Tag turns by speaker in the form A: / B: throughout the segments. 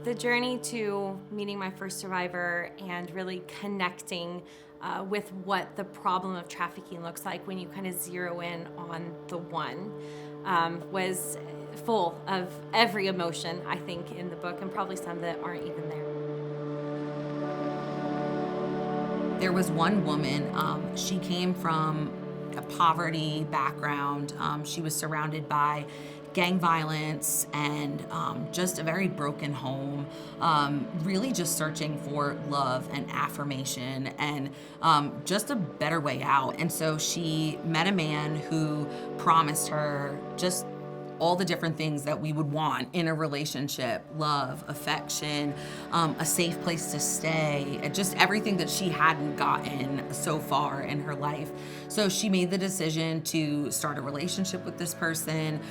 A: The journey to meeting my first survivor and really connecting with what the problem of trafficking looks like when you kind of zero in on the one was full of every emotion, I think, in the book, and probably some that aren't even there.
B: There was one woman, she came from a poverty background. She was surrounded by gang violence and just a very broken home, really just searching for love and affirmation and just a better way out. And so she met a man who promised her just all the different things that we would want in a relationship: love, affection, a safe place to stay, just everything that she hadn't gotten so far in her life. So she made the decision to start a relationship with this person,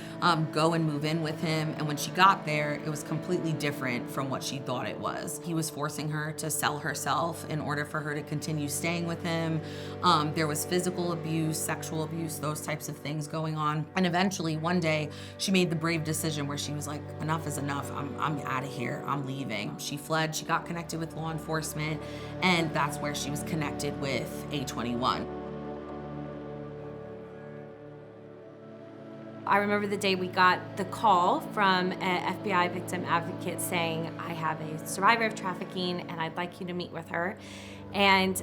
B: go and move in with him. And when she got there, it was completely different from what she thought it was. He was forcing her to sell herself in order for her to continue staying with him. There was physical abuse, sexual abuse, those types of things going on. And eventually one day, she made the brave decision where she was like, enough is enough, I'm out of here, I'm leaving. She fled, she got connected with law enforcement, and that's where she was connected with A21.
A: I remember the day we got the call from an FBI victim advocate saying, I have a survivor of trafficking and I'd like you to meet with her. And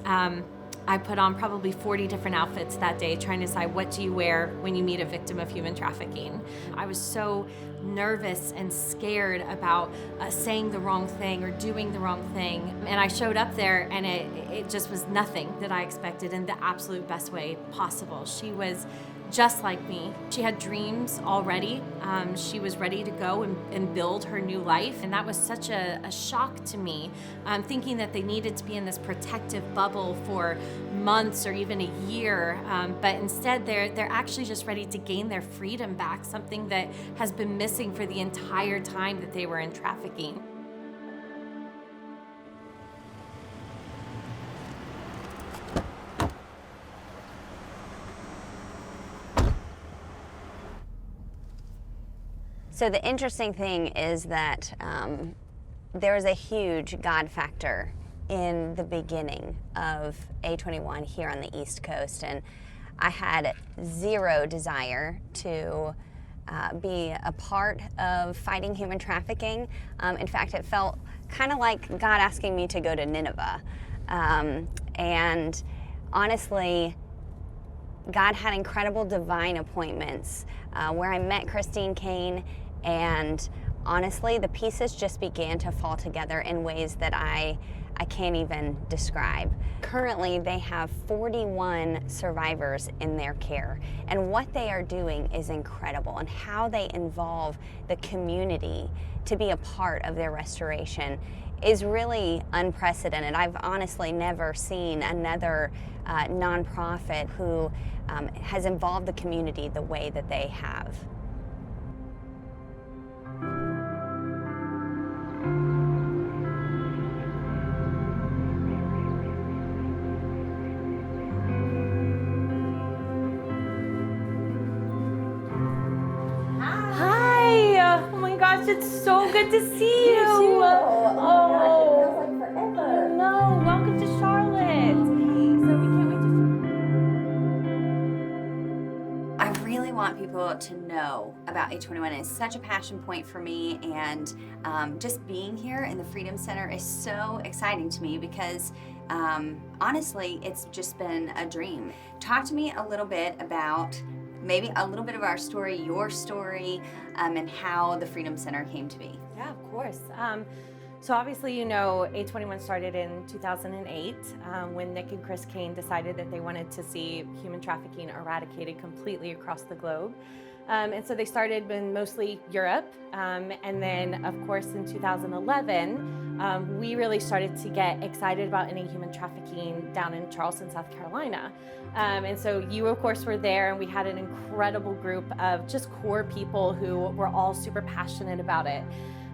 A: I put on probably 40 different outfits that day trying to decide what do you wear when you meet a victim of human trafficking. I was so nervous and scared about saying the wrong thing or doing the wrong thing. And I showed up there and it just was nothing that I expected in the absolute best way possible. She was just like me. She had dreams already. She was ready to go and build her new life. And that was such a shock to me, thinking that they needed to be in this protective bubble for months or even a year. But instead, they're actually just ready to gain their freedom back, something that has been missing for the entire time that they were in trafficking.
C: So the interesting thing is that there was a huge God factor in the beginning of A21 here on the East Coast, and I had zero desire to be a part of fighting human trafficking. In fact, it felt kind of like God asking me to go to Nineveh. And honestly, God had incredible divine appointments where I met Christine Kane, and honestly, the pieces just began to fall together in ways that I can't even describe. Currently, they have 41 survivors in their care, and what they are doing is incredible, and how they involve the community to be a part of their restoration is really unprecedented. I've honestly never seen another nonprofit who has involved the community the way that they have.
A: It's so good to see you.
D: Oh my gosh, it feels like forever.
A: No, welcome to Charlotte. So we can't wait to.
D: I really want people to know about A21. It's such a passion point for me, and just being here in the Freedom Center is so exciting to me because honestly, it's just been a dream. Talk to me a little bit about maybe a little bit of our story, your story, and how the Freedom Center came to be.
A: Yeah, of course. So obviously, you know, A21 started in 2008 when Nick and Chris Kane decided that they wanted to see human trafficking eradicated completely across the globe. And so they started in mostly Europe. And then, of course, in 2011, we really started to get excited about ending human trafficking down in Charleston, South Carolina. And so you, of course, were there, and we had an incredible group of just core people who were all super passionate about it.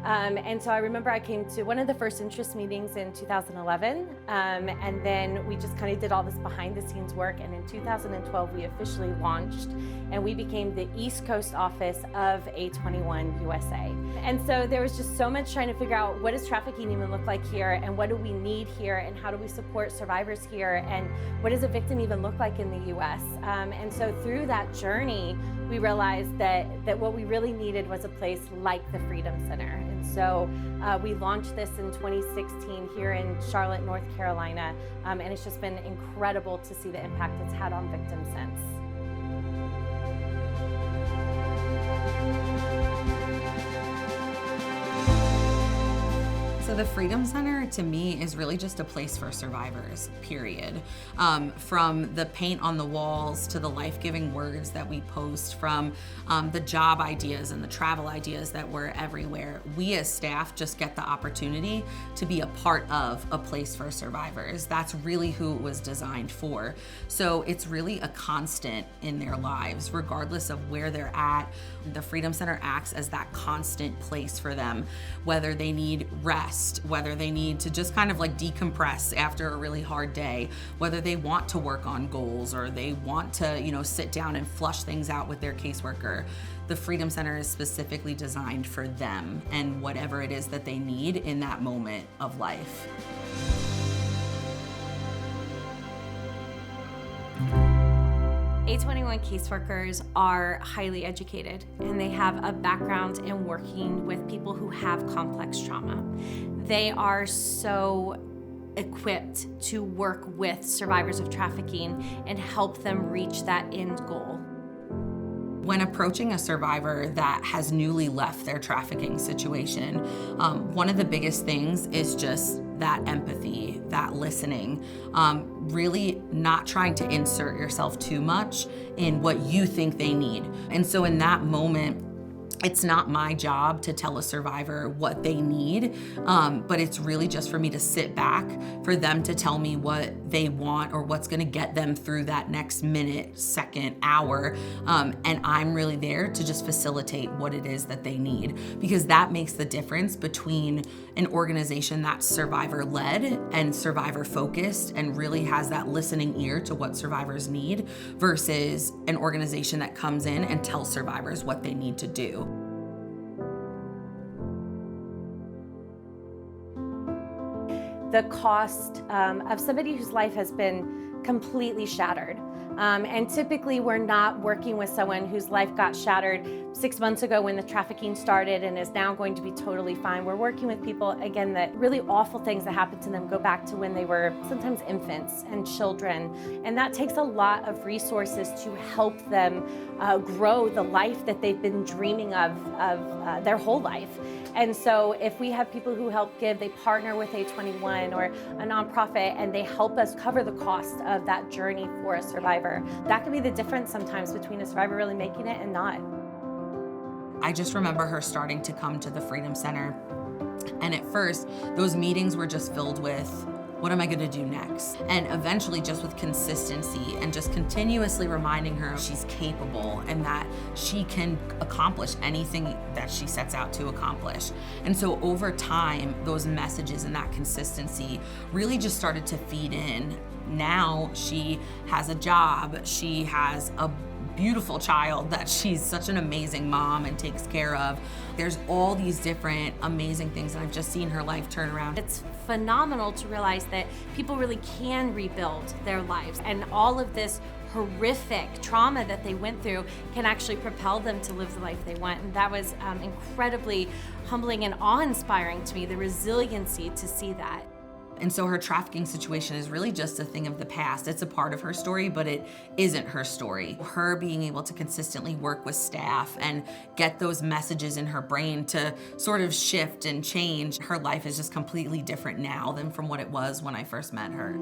A: And so I remember I came to one of the first interest meetings in 2011, and then we just kind of did all this behind the scenes work. And in 2012, we officially launched, and we became the East Coast office of A21 USA. And so there was just so much trying to figure out, what does trafficking even look like here, and what do we need here, and how do we support survivors here, and what does a victim even look like in the US? And so through that journey, we realized that what we really needed was a place like the Freedom Center. And so we launched this in 2016 here in Charlotte, North Carolina, and it's just been incredible to see the impact it's had on victims since.
B: So the Freedom Center, to me, is really just a place for survivors, period. From the paint on the walls to the life-giving words that we post, from the job ideas and the travel ideas that were everywhere, we as staff just get the opportunity to be a part of a place for survivors. That's really who it was designed for. So it's really a constant in their lives, regardless of where they're at. The Freedom Center acts as that constant place for them, whether they need rest, whether they need to just kind of like decompress after a really hard day, whether they want to work on goals or they want to, sit down and flush things out with their caseworker. The Freedom Center is specifically designed for them and whatever it is that they need in that moment of life.
A: A21 caseworkers are highly educated, and they have a background in working with people who have complex trauma. They are so equipped to work with survivors of trafficking and help them reach that end goal.
B: When approaching a survivor that has newly left their trafficking situation, one of the biggest things is just that empathy, that listening, really not trying to insert yourself too much in what you think they need. And so in that moment, it's not my job to tell a survivor what they need, but it's really just for me to sit back, for them to tell me what they want or what's gonna get them through that next minute, second, hour, and I'm really there to just facilitate what it is that they need, because that makes the difference between an organization that's survivor-led and survivor-focused and really has that listening ear to what survivors need versus an organization that comes in and tells survivors what they need to do.
A: The cost of somebody whose life has been completely shattered. And typically we're not working with someone whose life got shattered 6 months ago when the trafficking started and is now going to be totally fine. We're working with people, again, that really awful things that happened to them go back to when they were sometimes infants and children. And that takes a lot of resources to help them grow the life that they've been dreaming of their whole life. And so if we have people who help give, they partner with A21 or a nonprofit, and they help us cover the cost of that journey for a survivor. That can be the difference sometimes between a survivor really making it and not.
B: I just remember her starting to come to the Freedom Center, and at first, those meetings were just filled with, what am I gonna do next? And eventually, just with consistency and just continuously reminding her she's capable and that she can accomplish anything that she sets out to accomplish. And so over time, those messages and that consistency really just started to feed in. Now she has a job, she has a beautiful child that she's such an amazing mom and takes care of. There's all these different amazing things, and I've just seen her life turn around.
A: It's phenomenal to realize that people really can rebuild their lives, and all of this horrific trauma that they went through can actually propel them to live the life they want. And that was incredibly humbling and awe-inspiring to me, the resiliency to see that.
B: And so her trafficking situation is really just a thing of the past. It's a part of her story, but it isn't her story. Her being able to consistently work with staff and get those messages in her brain to sort of shift and change, her life is just completely different now than from what it was when I first met her.